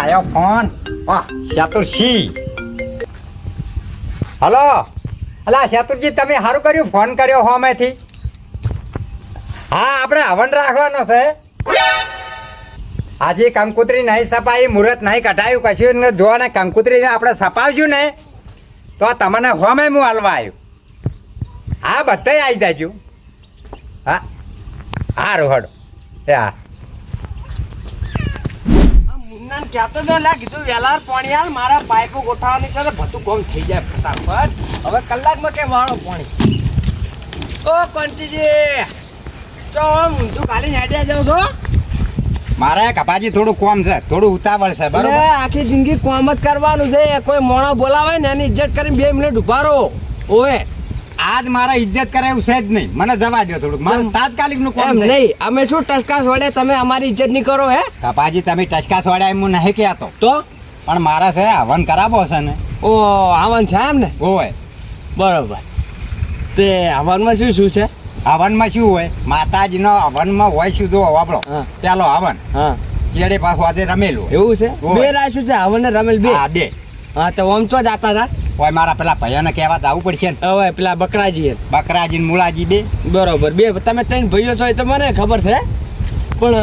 આયો ફોન. વાહ શેતુરજી. હલો અલા શેતુરજી, તમે સારું કર્યું ફોન કર્યો હોમેથી. હા, આપણે હવન રાખવાનો છે. આજે કંકુતરી નહીં સપાઈ, મુહૂર્ત નહીં કઢાયું, કશું ને જો ને કંકુતરીને આપણે સપાવશું ને તો તમને હોમે હું હાલવા આવ્યું. હા, બધાય આવી જાજો. હા હા રોહડ એ હા. મુન્નાને કહેતો તો લા કીધું વેલાર પાણી હાલ, મારા પાઇપો ગોઠવવાની છે તો બધું કામ થઈ જાય ફટાફટ. હવે કલાકમાં કે વાળો પાણી. ઓ કંચીજી, ચો ઊંધું કાલી હેડ્યા જાવ છો? મારે કપાજી થોડું કોમ છે, થોડું ઉતાવળ છે. બરોબર, આખી જિંદગી કોમ જ કરવાનું છે. કોઈ મોણો બોલાવે ને એની ઇજ્જત કરીને 2 મિનિટ ઉભા રહો. ઓએ આજ મારા ઇજ્જત કરે એવું છે જ નહીં. મને જવા દો થોડુંક, મારે તાત્કાલિક નું કામ છે. નહીં, અમે શું ટસકાસ વડે તમે અમારી ઇજ્જત નહીં કરો હે? કપાજી તમે ટચકા છોડ્યા એમ હું નહીં કહેતો, તો પણ મારા છે હવન કરાવો છે ને. ઓ આવન છે એમ ને? હોય. બરોબર. તે હવનમાં શું શું છે? હવનમાં શું હોય? માતાજીનો હવનમાં હોય શું જો આપણો પેલો હવન. હા, કેડે પાછું આજે રમેલું. એવું છે? હોય. 2 રાખ્યું છે હવન ને રમેલ 2? હા 2. હા, તો આમ તો જાતા હતા. હોય મારા પેલા ભૈયાને કહેવા જવું પડશે ને. હવે પેલા બકરાજી બકરાજી ને મુલાજી 2. બરોબર, 2 તમે 3 ભાઈઓ છો એ તો મને ખબર છે, પણ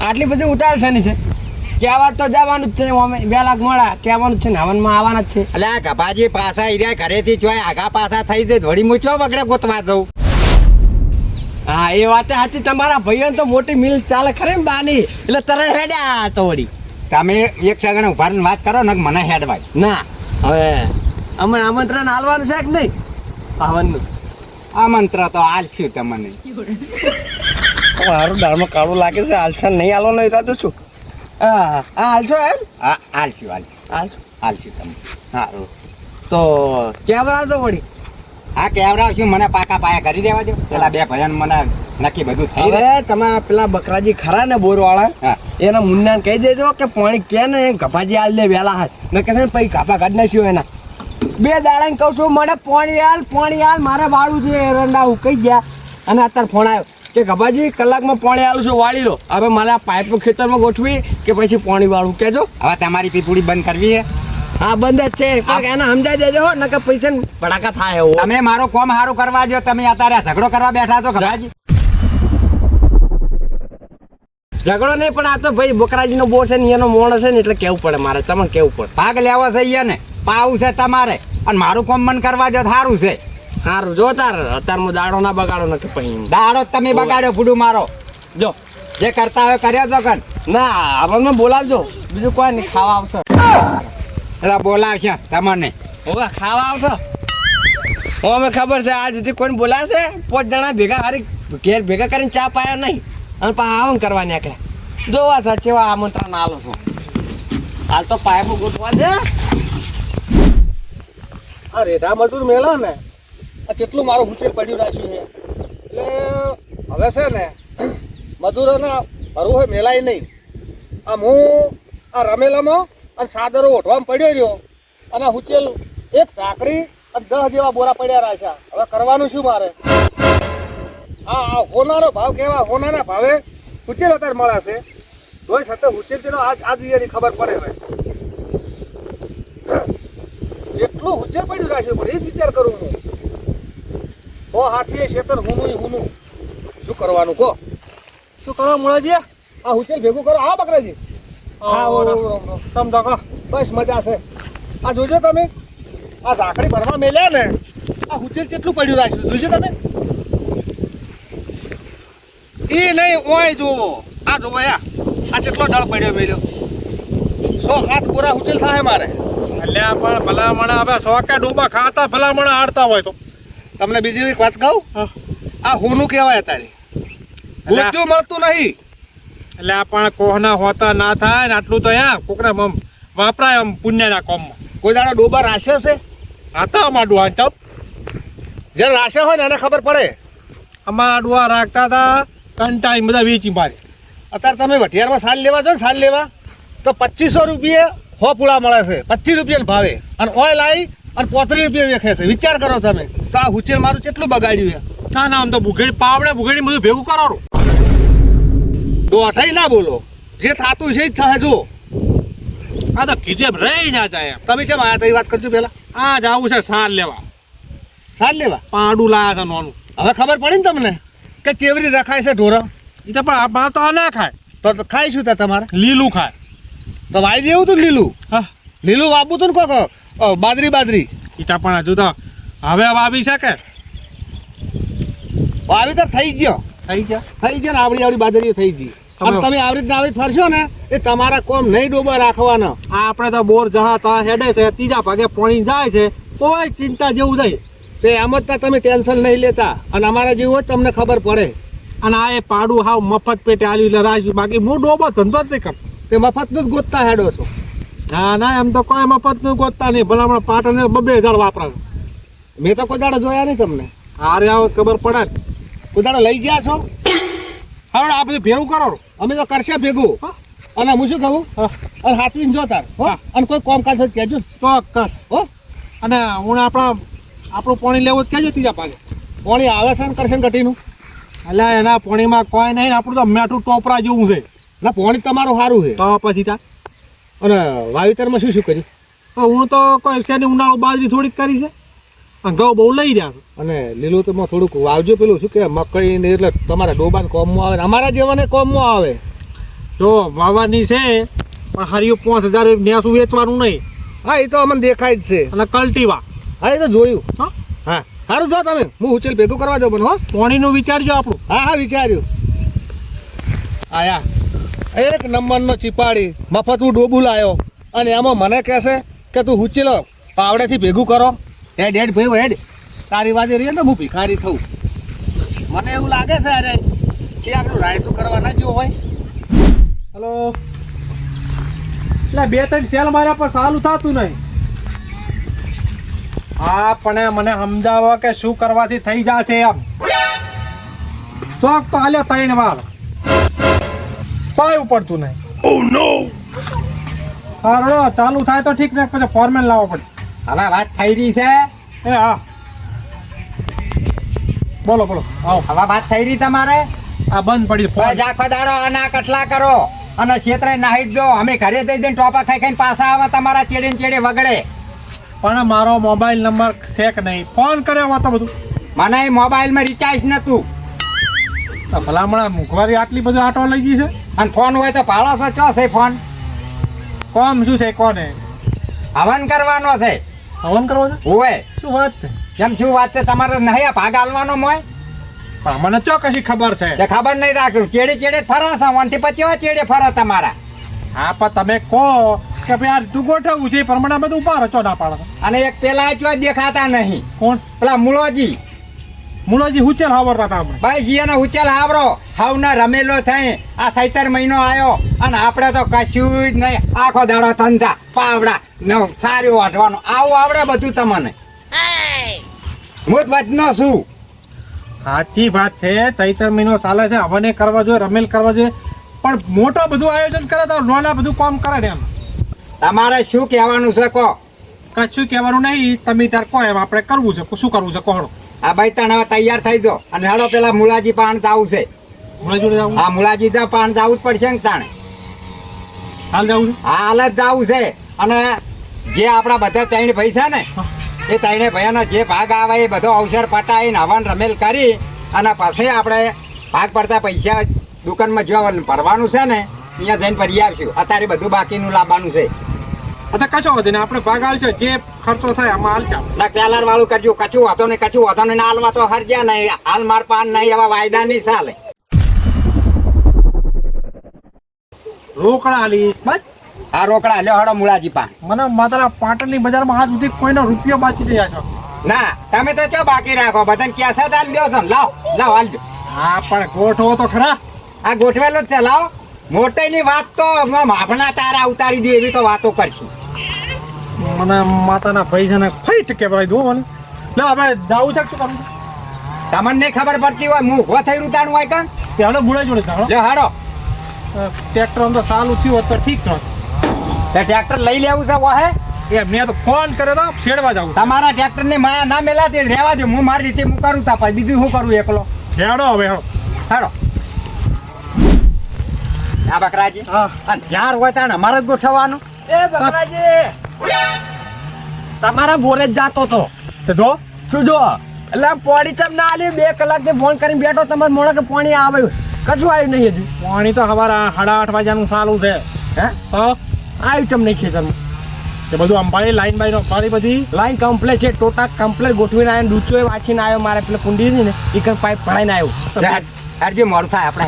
આટલી બધી ઉતાર છે છે. કહેવા તો જવાનું જ છે, અમે 2 લાખ મળા કહેવાનું જ છે ને હવનમાં આવવાના જ છે. એટલે આ કપાજી પાછા ઈર્યા ઘરેથી જોય આગા પાછા થઈ જાય વળી હું ચો બગડે ગોતવા જવું. હા, એ વાત સાચી. તમારા ભાઈઓને તો મોટી મિલ ચાલે ખરી ને બાની, એટલે તરત હેડ્યા તો વળી. તમે એક સેકન્ડ ઉભા રહીને વાત કરો ને મને હેડવાય ના, હવે અમે આમંત્રણ આલવાનું છે કે નહીં હવનનું? આમંત્ર તો આલશું તમને. મારું દાળમાં કાળું લાગે છે. હાલશે નહીં હાલવાનો ઈરાદો છું. હા હાલશો એમ? હા આલશું હાલશો. આલશું તમે. સારું તો કેવડા તો વળી. હા કેવડાવશું, મને પાકા પાયા કરી દેવા દો. પેલા 2 ભજન મને નક્કી બધું થઈ હવે તમારા પેલા બકરાજી ખરા ને બોરવાળા, હા એના મુન્નાને કહી દેજો કે પાણી કે ને કપાજી હાલ દે વેલા હાથ ને કે પછી કાપા કાઢ નાખ્યું એના. 2 દાડા કહું છું મને પાણી હાલ મારે વાળું છે. એરંડા ઉકાઈ ગયા અને અત્યારે ફોન આવ્યો કે કપાજી કલાકમાં પાણી હાલું છું, વાળી લો. હવે મારે આ પાઇપ ખેતરમાં ગોઠવી કે પછી પાણી વાળું કહેજો. હવે તમારી પીપુડી બંધ કરવી છે? હા બંધ જ છે, પણ એને સમજાઈ દેજો ને કે પૈસા ભડાકા થાય એવો. તમે મારો કોમ સારું કરવા દો. તમે અત્યારે ઝઘડો કરવા બેઠા છો કપાજી? ઝઘડો નહીં, પણ આ તો ભાઈ બકરાજીનો બોર છે ને એનો મોણ છે ને એટલે કેવું પડે મારે, તમને કેવું પડે. ભાગ લેવો છે ને પાવું છે તમારે, અને મારું કોમ મન કરવા દો સારું છે. સારું જો અત્યારમાં દાડો ના બગાડો નથી પછી. દાડો તમે બગાડ્યો ફૂડું મારો. જો જે કરતા હોય કર્યા તો કર. ના આપણને બોલાવજો, બીજું કોઈ નહીં. ખાવા આવશે એટલે બોલાવશે તમને. હવે ખાવા આવશે. અમે ખબર છે આજ સુધી કોઈને બોલાશે 5 જણા ભેગા હારી ઘેર ભેગા કરીને ચા પાયા નહીં અને પાછા આવન કરવા નીકળ્યા. જોવા સાચેવા આમંત્રણ આલો છો. હાલ તો પાઇપો ગોઠવા છે. આ રેઢા મજૂર મેળો ને આ કેટલું મારું હુચેર પડ્યું રાખ્યું છે. એટલે હવે છે ને મજૂરોને ભરવું હોય મેલાય નહીં. આમ હું આ રમેલામાં અને સાદરો ઓઢવામાં પડ્યો રહ્યો અને હુચેલ એક સાંકડી અને 10 જેવા બોરા પડ્યા રાખ્યા. હવે કરવાનું શું મારે? હા હોનારો ભાવ કેવા, હોનાના ભાવે હુચેલ અત્યારે મળાશે. તોય છતાં હુચેલ તેનો આજ એની ખબર પડે. હવે જેટલું હુચેલ પડ્યું રાખ્યું પણ એ જ વિચાર કરું હું. હો હાથી શેતર હુનું શું કરવાનું કહો? શું કરવા મળે? આ હુચેલ ભેગું કરો. હા બકરાજી, તમ તો બસ મજા છે. આ જોજો તમે આ ઝાકડી ભરવા મેલ્યા ને આ હુચેલ કેટલું પડ્યું રાખ્યું જોજો તમે. એ નહીં ઓય જોવો, આ જોવો આ કેટલો ડળ પડ્યો મેલ્યો. 100 પૂરા હુચેલ થાય મારે. અલ્યા પણ ભલામણ હવે 100 કે ડોબા ખાતા ભલામણ હાડતા હોય તો તમને બીજી એક વાત કહું, આ હોનું કહેવાય અત્યારે ગોત્યું મળતું નહીં. એટલે આ પણ કોહના હોતા ના થાય ને આટલું તો કોકને વાપરાય આમ પુણ્યના કોમમાં. કોઈ દાડો ડોબા રાશે છે? આ તો અમારા ડુઆ ચપ જ્યારે રાશે હોય ને એને ખબર પડે. અમારા ડુઆ રાખતા હતા કંટાઈ બધા વેચી મારી. અત્યારે તમે વઢિયારમાં સાલ લેવા જાઓ ને સાલ લેવા તો 2500 રૂપિયે 100 પૂળા મળે છે, 25 રૂપિયાના ભાવે. અને ઓઇલ આવી અને 35 રૂપિયા વેચે છે. વિચાર કરો તમે તો આ હુચેલ મારું કેટલું બગાડ્યું છે. ના ના આમ તો ભૂખેડી પાવડે ભૂખેડી બધું ભેગું કરો. દોઠાઈ ના બોલો, જે થતું છે જ થાય. જો આ તો કીધું એમ રહી ના જાય એમ. તમે કેમ આયા તા એ વાત કરજો પેલા. આ જાવું છે સાર લેવા. સાલ લેવા. પાડું લાયા છે નોનું. હવે ખબર પડી ને તમને કે કેવી રીતે રખાય છે ઢોરા. એ તો પણ આ તો આ ના ખાય. તો ખાઈશું ત્યાં તમારે. લીલું ખાય. તો વાઈ દેવું તું લીલું. હા લીલું વાવવું તું ને કોક બાજરી. એ તો પણ હજુ તો હવે વાવી છે કે વાવી તો થઈ ગયો. થઈ ગયા. થઈ ગયો ને આવડી બાજરી થઈ ગઈ. અને તમે આવી રીતના આવી ફરશો ને એ તમારા કોમ નહીં ડોબા રાખવાના. આ આપણે તો બોર જહા તા હેડે છે ત્રીજા ભાગે પાણી જાય છે કોઈ ચિંતા જેવું નહીં. તે એમ જ તા તમે ટેન્શન નહીં લેતા અને અમારા જેવું જ તમને ખબર પડે. અને આ એ પાડું હાવ મફત પેટે આલ્યું એટલે રાખ્યું. બાકી હું ડોબો ધંધો જ નહીં કરતો. તે મફતનું જ ગોતતા હેડો છો. ના ના એમ તો કોઈ મફતનું ગોતતા નહીં. ભલા હમણાં પાટને 2,000 વાપરા. મેં તો કોઈ દાડો જોયા નહીં તમને. હારે આવો ખબર પડે ને. કોઈ દાડો લઈ ગયા છો. હવે આ બધું ભેગું કરો. અમે તો કરશે ભેગું. અને હું શું કહું અને હાથવીને જોતા હો. અને કોઈ કામકાજ હોય તો કહેજો ને. ચોક્કસ. હો અને હું આપણું પાણી લેવું જ કહેજો ત્રીજા ભાગે. પાણી આવે છે ને કરશે ને ઘટીનું. એટલે એના પાણીમાં કોઈ નહીં ને આપણું તો મેઠું ટોપરા જેવું છે. ના પાણી તમારું સારું છે. તો પછી તા અને વાવેતરમાં શું કર્યું. હું તો કોઈ છે ને ઉનાળો બાજરી થોડીક કરી છે અને ઘઉં બહુ લઈ રહ્યા છે. અને લીલોતરીમાં થોડુંક વાવજો. પેલું શું કે મકઈ ને એટલે તમારા ડોબાને કોમમાં આવે ને અમારા જેવાને કોમમાં આવે. જો વાવવાની છે પણ હરિયું 5,000 નેસું વેચવાનું નહીં. હા એ તો અમને દેખાય જ છે. અને કલ્ટીવા. હા એ તો જોયું. હા હા સારું જો તમે હું ઉચેલ ભેગું કરવા દઉં પણ હો. પાણીનું વિચારજો આપણું. હા વિચાર્યું. આયા એક નંબરનો ચીપાડી મફત હું ડોબું લાવ્યો અને એમાં મને કહેશે કે તું હુચેલો પાવડેથી ભેગું કરો. હેડ ભાઈ હેડ. તારી વાજે રહીએ ને હું ભિખારી થઉં. મને એવું લાગે છે અરે છે આપણું રાયતું કરવા ના જેવું હોય. હલો એટલે 2-3 સેલ માર્યા પણ સારું થતું નહીં. હા પણ મને સમજાવો કે શું કરવાથી થઈ જાય છે એમ. ચોક તો હાલ્યો 3 વાર કોઈ ઉપડતું નહીં. ઓહ નો. હારડો ચાલુ થાય તો ઠીક ને પછી ફોરમેન લાવવો પડશે. હવે વાત થઈ રહી છે. એ હા બોલો આવો. હવે વાત થઈ રહી તમારે. આ બંધ પડી ફોન. બસ આખો દાડો આના કટલા કરો અને ક્ષેત્રે નાહી જ દો. અમે ઘરે જઈ જઈને ટોપા ખાઈને પાછા આવે તમારા ચેડે ને ચેડે વગડે. પણ મારો મોબાઈલ નંબર છે કે નહીં. ફોન કર્યો હતો બધું. મને એ મોબાઈલમાં રિચાર્જ નતું. તો ભલામણ મોંઘવારી આટલી બધી આટો લઈ ગઈ છે. અને ફોન હોય તો ભાડો તો ચો છે ફોન. કોમ શું છે કોને હવન કરવાનો છે. હવન કરવો છે. હોય શું વાત છે. કેમ શું વાત છે તમારે નહીં ભાગ આલવાનો મોય. પણ મને ચો કશી ખબર છે. તે ખબર નહીં રાખ્યું. ચેડે ચેડે ફરા છે. 1 થી 25 ચેડે ફરા તમારા. હા પણ તમે કહો કે ભાઈ યાર તું ગોઠવવું છે પ્રમાણે બધું ઉભા રચો ના પાડો. અને એક પેલા જો દેખાતા નહીં. કોણ. પેલા મુળોજી. મુલોજી હુચેલ હાવરતા હતા આપણે. ભાઈ જીયાનો ઉચેલ હાવરો હાવના રમેલો થઈ. આ 17 મહિનો આવ્યો અને આપણે તો કશું જ નહીં. આખો દાડો ધંધા પાવડા ને સારું વાઢવાનું આવું આવડે બધું તમને. હું જ વજનો છું. સાચી વાત છે. ચૈતર મહિનો ચાલે છે. હવને કરવા જોઈએ રમેલ કરવા જોઈએ પણ મોટો બધું આયોજન કરે તો નાના બધું કામ કરે ને એમ. તમારે શું કહેવાનું છે કહો. કશું કહેવાનું નહીં. તમે તાર કહો એમ આપણે કરવું છે. શું કરવું છે કહો. આ ભાઈ તને હવે તૈયાર થઈ દો અને હેડો પેલા મુલાજી પાણ જાવું છે. મુલા જોડે જવું. હા મુલાજી તો પાણ જાવું જ પડશે ને તાણે. હાલ જવું છે. હાલ જ જાવું છે. અને જે આપણા બધા 3 ભાઈ છે ને એ 3 ભાઈઓનો જે ભાગ આવે એ બધો અવસર પટાઈને હવન રમેલ કરી અને પછી આપણે ભાગ પડતા પૈસા દુકાનમાં જો ભરવાનું છે ને અહીંયા જઈને ભરી આવશું. અત્યારે બધું બાકીનું લાવવાનું છે. અત્યારે કશો વધે ને આપણે ભાગ હાલ છે. જે ખર્ચો થાય આમાં હાલ છે. ના કેલાર વાળું કરજો. કચું વાતો ને હાલમાં તો હરજ્યા નહીં. હાલ માર પાન નહીં એવા વાયદા નહીં ચાલે. રોકડા હાલી બસ. આ રોકડા લ્યો હડો મુલાજી પાન. મને મારા પાટણની બજારમાં આજ સુધી કોઈનો રૂપિયો બાકી રહ્યા છો. ના તમે તો ક્યાં બાકી રાખો બધાને કેસત હાલ દો છો ને. લાવ હાલજો. હા પણ ગોઠવો તો ખરા. આ ગોઠવેલો જ છે. લાવો મોટેની વાત તો આપણા તારા ઉતારી દે એવી તો વાતો કરશું. મને માતાના ભાઈ છે ને ફાઈટ કેવરાઈ દો મને. લે હવે જાવું છે શું કરું. તમને નહીં ખબર પડતી હોય હું ઉભો થઈ રૂતાણું હોય કાન ત્યાં બુડા જોડે જાણો. લે હાડો. ટ્રેક્ટર તો સારું થયું હોત તો ઠીક છે. તે ટ્રેક્ટર લઈ લેવું છે વાહે. એ મેં તો ફોન કર્યો તો છેડવા જાવું. તમારા ટ્રેક્ટર ની માયા ના મેલાતી રહેવા દો. હું મારી રીતે હું કરું તા પછી બીજું શું કરું એકલો. હેડો હવે હેડો. હાડો. આ બકરાજી હા અને જ્યાં હોય ત્યાં અમારે જ ગોઠવવાનું. એ બકરાજી તમારા બોરે જ જાતો તો તે જો શું જો એટલે પોણી ચમ ના આલી 2 કલાકથી ફોન કરીને બેઠો તમારે મોણે કે પાણી આવ્યું કશું આવ્યું નહીં હજી પાણી તો સવારે 8:30 વાગ્યાનું ચાલુ છે હે તો આવ્યું ચમ નહીં ખેતરમાં એ બધું અંબાડી લાઈન બાઈન અંબાડી બધી લાઈન કમ્પ્લેટ છે ટોટા કમ્પ્લેટ ગોઠવીને આવ્યો ડૂચો વાંચીને આવ્યો મારે પેલા કુંડી ની ને એ કઈ પાઇપ ભરાઈને આવ્યો હરજી મોડું થાય આપણે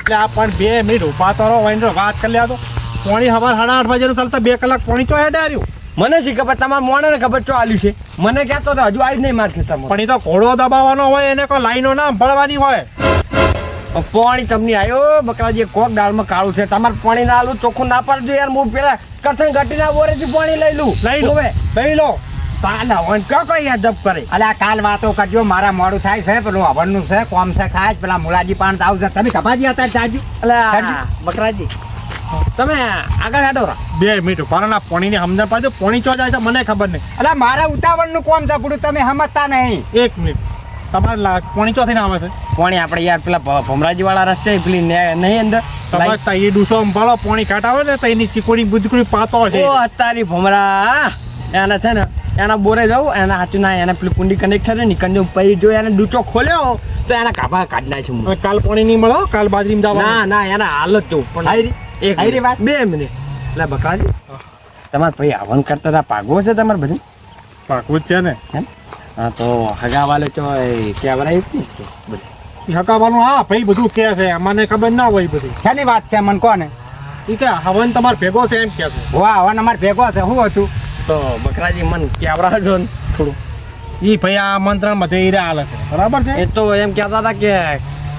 એટલે આ પણ 2 મિનિટ ઉભા તો રહો વાઈન વાત કરી લ્યા તો પાણી સવારે 8:30 વાગ્યાનું ચાલતા 2 કલાક પાણી તો હેડે આવ્યું મને શી ખબર તમારા મોણે ને ખબર ચો આલ્યું છે મને કહેતો તો હજુ આવી જ નહીં માર ખેતરમાં પણ એ તો ઘોડો દબાવવાનો હોય એને કોઈ લાઈનો ના ભળવાની હોય પાણી ચમની આવ્યો બકરાજી કોક દાળમાં કાળું છે તમારે પાણી ના આલું ચોખ્ખું ના પાડજો યાર હું પેલા કરસન ઘટીના બોરેથી પાણી લઈ લઉં લઈ લો હવે લઈ લો તાલા વન કો કોઈ યાદ કરે અલ્યા કાલ વાતો કરજો મારા મોડું થાય છે પેલું હવનનું છે કોમ છે ખાસ પેલા મુલાજી પાન આવ છે તમે કપાજી હતા જાજુ એટલે બકરાજી તમે આગળ હેડો રા 2 મિનિટ ઉભા રહો ને આ પાણીની સમજણ પાડજો પાણી ચો જાય છે મને ખબર નહીં અલ્યા મારા ઉતાવળનું કોમ છે પૂરું તમે સમજતા નહીં 1 મિનિટ તમારે પાણી ચોથી ના આવે છે પાણી આપણે યાર પેલા ભમરાજી વાળા રસ્તે પેલી નહીં અંદર તમારે તો એ ડૂસો અંબાળો પાણી કાઢાવે ને તો એની ચીકુડી બુચકુડી પાતો છે ઓ અત્યારી ભમરા એના છે ને એના બોરે જવું એના હાથું ના એને પેલી કુંડી કનેક્ટ થશે ને કંજો પછી જો એને ડૂચો ખોલ્યો તો એના કાપા કાઢી નાખે હવે કાલ પાણી નહીં મળો કાલ બાજરીમાં જવાનું ના ના એના હાલત જો પણ એક હારી વાત. 2 મિનિટ એટલે બકરાજી તમારે ભાઈ હવન કરતા હતા પાગવો છે તમારે બધું પાકવું જ છે ને એમ હા તો હગાવાલે તો ક્યાં ભરાય બધું હકાવાનું હા ભાઈ બધું કે છે મને ખબર ના હોય બધી શાની વાત છે મને કોને એ કે હવન તમારે ભેગો છે એમ કે છે વાહ હવન અમારે ભેગો છે શું હતું તો બકરાજી મન ક્યાં જો ને થોડું એ ભાઈ આ મંત્રણ બધે હીરે હાલે છે બરાબર છે એ તો એમ કહેતા હતા કે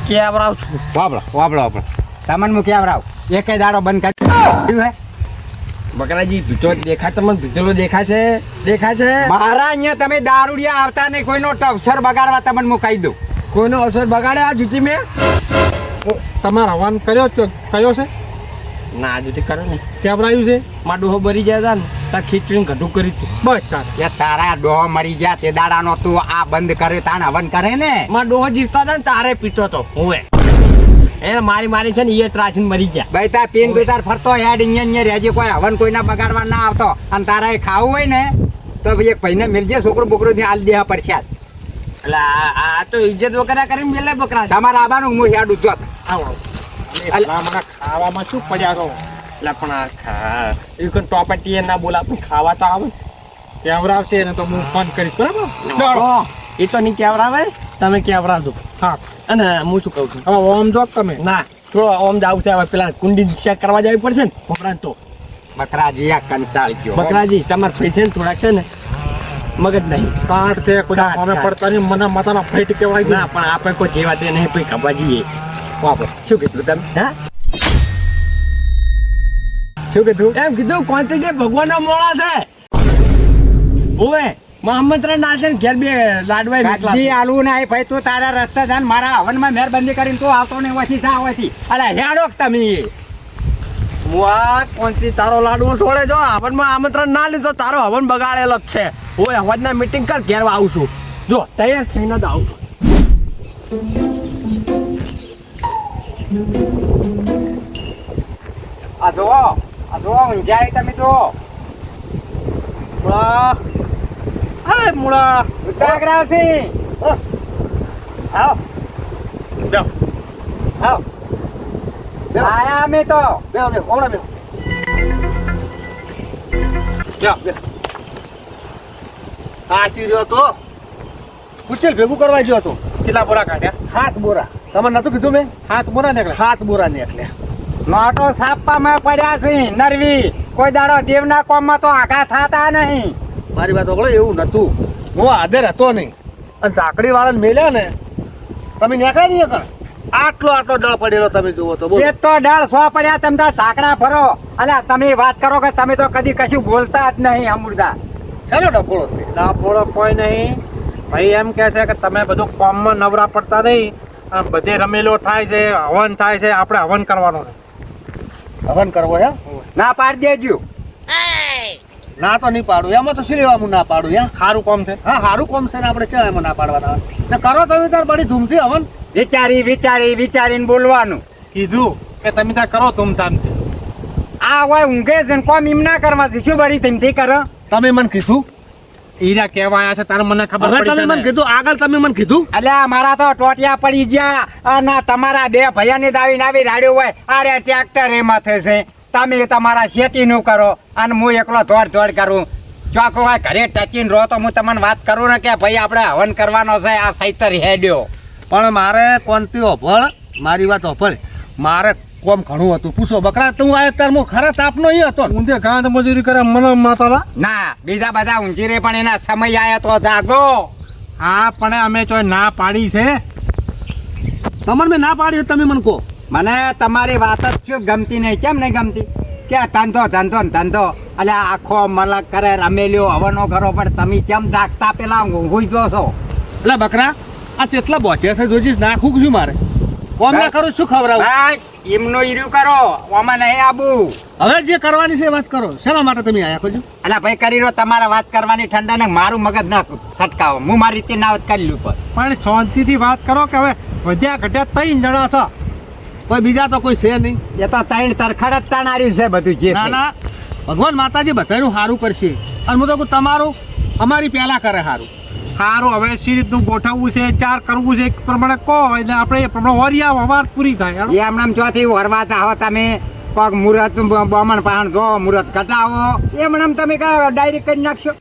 ક્યાં છું વાપરો વાપરો વાપરો તમને હું ક્યાં રાવ એકે દાડો બંધ કરી હે બકરાજી ભીતો દેખાય તમને ભીતેલો દેખાય છે મારા અહીંયા તમે દારૂડિયા આવતા નહીં કોઈનો અવસર બગાડવા તમને હું કહી દઉં કોઈનો અવસર બગાડે આ જુતી મેં તમારે હવન કયો છે ના જુતી કરો ને કેવરાયું છે માં ડોહો ભરી જાય હતા ને તાર ખીચડીને ગઢું કરી તું બસ તાર એ તારા ડોહો મરી ગયા તે દાડાનો તું આ બંધ કરે તાણ હવન કરે ને માં ડોહો જીવતા હતા ને તારે પીતો તો હું એને મારી છે ને એ ત્રાસીને મરી ગયા ભાઈ તાર પીન પીતાર ફરતો હેડ અહીંયા રહેજે કોઈ હવન કોઈના બગાડવા ના આવતો અને તારા એ ખાવું હોય ને તો ભાઈ એક ભાઈને મિલજે છોકરો બોકરો થી આલ દેહ પરસ્યાદ એટલે આ તો ઇજ્જત વગેરે કરીને મેલે બકરા તમારે આવવાનું હું હેડ ઉજ્જત આવો મને ખાવામાં શું પડ્યા છો એટલે પણ આ ખા એ કોઈ ટોપટી ના બોલા પણ ખાવા તો આવે કેવરાવશે ને તો હું ફોન કરીશ બરાબર એ તો નહીં કેવરાવે તમે કેવરાવજો હા અને હું શું કહું છું હવે ઓમ જો તમે ના થોડો ઓમ જાવ છે હવે પેલા કુંડી ચેક કરવા જવી પડશે ને ભમરાને તો બકરાજી આ કંટાળી ગયો બકરાજી તમારે પૈસે ને થોડાક છે ને મગજ નહીં કાંટ છે કોઈ કાંટ, અમે કાંટ. પડતા નહીં મને માતાના ફાઈટ કેવડાવી ના પણ આપણે કોઈ જેવા તે નહીં પછી ખબર જઈએ વાપરો શું કીધું તમે હા શું કીધું એમ કીધું કોણથી જે ભગવાનનો મોળા છે ઓવે આમંત્રણ ના છે ને ઘેર બે લાડવાય મેકલા ગાદી આલવું ના ભાઈ તું તારા રસ્તે જા ને મારા હવનમાં મહેરબાની કરીને તું આવતો ને ઓછી જા ઓછી અલે હેડો કે તમે હું આ કોણથી તારો લાડવો છોડે જો હવનમાં આમંત્રણ ના લીધો તારો હવન બગાડેલો જ છે ઓય હવનના મીટિંગ કર ઘેર આવું છું જો તૈયાર થઈને જ આવું છું આ જો ઊંઝાય તમે તો મૂળા એ મૂળા ઉતાગરા છે આવ જાઓ આવ આયા અમે તો બેહો હમણાં બેહો જાઓ આ ચીર્યો તો ઉચેલ ભેગું કરવા ગયો હતો કેટલા બોરા કાઢ્યા 7 બોરા તમને નતું કીધું મેં 7 બોરા નીકળે 7 બોરા નીકળ્યા નોટો છાપવામાં પડ્યા છે નરવી કોઈ દાડો દેવના કોમમાં તો આઘા થતા નહીં મારી વાત ઓગળો એવું નતું હું હાજર હતો નહીં અને ચાકડી વાળાને મેલ્યા ને તમે નીકળ્યા નહીં કણ આટલો ડળ પડેલો તમે જુઓ તો બોલો એ તો ડળ સો પડ્યા તમે તો ચાકડા ફરો અલ્યા તમે વાત કરો કે તમે તો કદી કશું બોલતા જ નહીં અમૃતા શેનો ડફોળો છે ડાફોળો કોઈ નહીં ભાઈ એમ કહે છે કે તમે બધું કોમમાં નવરા પડતા નહીં અને બધે રમેલો થાય છે હવન થાય છે આપણે હવન કરવાનો છે હવન કરવો હે ના પાડી દેજો ના તો નહીં પાડું એમાં તો શું લેવા હું ના પાડું યા સારું કોમ છે હા સારું કોમ છે ને આપણે ક્યાં એમાં ના પાડવાના ને કરો તમે તાર બડી ધૂમથી હવન વિચારીને બોલવાનું કીધું કે તમે ત્યાં કરો ધૂમધામથી આ હોય ઊંઘે છે ને કોમ એમ ના કરવાથી શું બળી તેમથી કરો તમે મને કીધું હીરા કહેવા આયા છે તારે મને ખબર હવે પડી તમે છે મને ને. કીધું આગળ તમે મને કીધું અલ્યા મારા તો ટોટિયા પડી ગયા અને તમારા બે ભૈયાની દાવીને આવી રાડ્યું હોય અરે ટ્રેક્ટર એમાં થશે તમે તમારા ખેતીનું કરો અને હું એકલો દોડ કરું ચોખ્ખો હોય ઘરે ટચીને રહો તો હું તમને વાત કરું ને કે ભાઈ આપણે હવન કરવાનો છે આ સૈતર હેડ્યો પણ મારે કોનતી ઓભળ મારી વાત ઓભળ મારે કોમ ઘણું હતું પૂછો બકરા તું આવ્યો ત્યારે હું ખરા તાપનો ઈ હતો ને. ઊંધે ગાંઠ મજૂરી કરે મને માતાલા ના બીજા બધા ઊંચી રે પણ એના સમય આવ્યો તો જાગો હા પણ અમે ચોય ના પાડી છે તમને મેં ના પાડી તમે મને કહો મને તમારી વાત જ શું ગમતી નહીં કેમ નહીં ગમતી કે ધંધો ધંધો ને ધંધો એટલે આખો મલક કરે રમેલ્યો હવનો કરો પણ તમે કેમ જાગતા પેલા ઊંઘી જો છો એટલે બકરા આ કેટલા બોધ્યા છે જોઈશ નાખું છું મારે કોમ ના કરું શું ખવડાવું બસ એમનું ઈર્યું કરો આમાં નહીં આબુ હવે જે કરવાની છે એ વાત કરો શેના માટે તમે આયા ખોજો એટલે ભાઈ કરી રહ્યો તમારે વાત કરવાની ઠંડા ને મારું મગજ ના છટકાવો હું મારી રીતે ના વાત કરી લઉં પણ શાંતિથી વાત કરો કે હવે વધ્યા ઘટ્યા 3 જણા છે કોઈ બીજા તો કોઈ છે નહીં એ તો ત્રણ તરખડ જ તાણાર્યું છે બધું જે ના છે. ના ભગવાન માતાજી બધાનું સારું કરશે અને હું તો કહું તમારું અમારી પહેલા કરે સારું સારું હવે સી રીતનું ગોઠવવું છે ચાર કરવું છે એ પ્રમાણે કહો એટલે આપણે એ પ્રમાણે વરિયા વાત પૂરી થાય એ હમણાં ચોથી વરવા ચાહો તમે પગ મુહૂર્ત બોમણ પાહણ જો મુહૂર્ત કટાવો એમ તમે ડાયરેક્ટ કરી નાખશો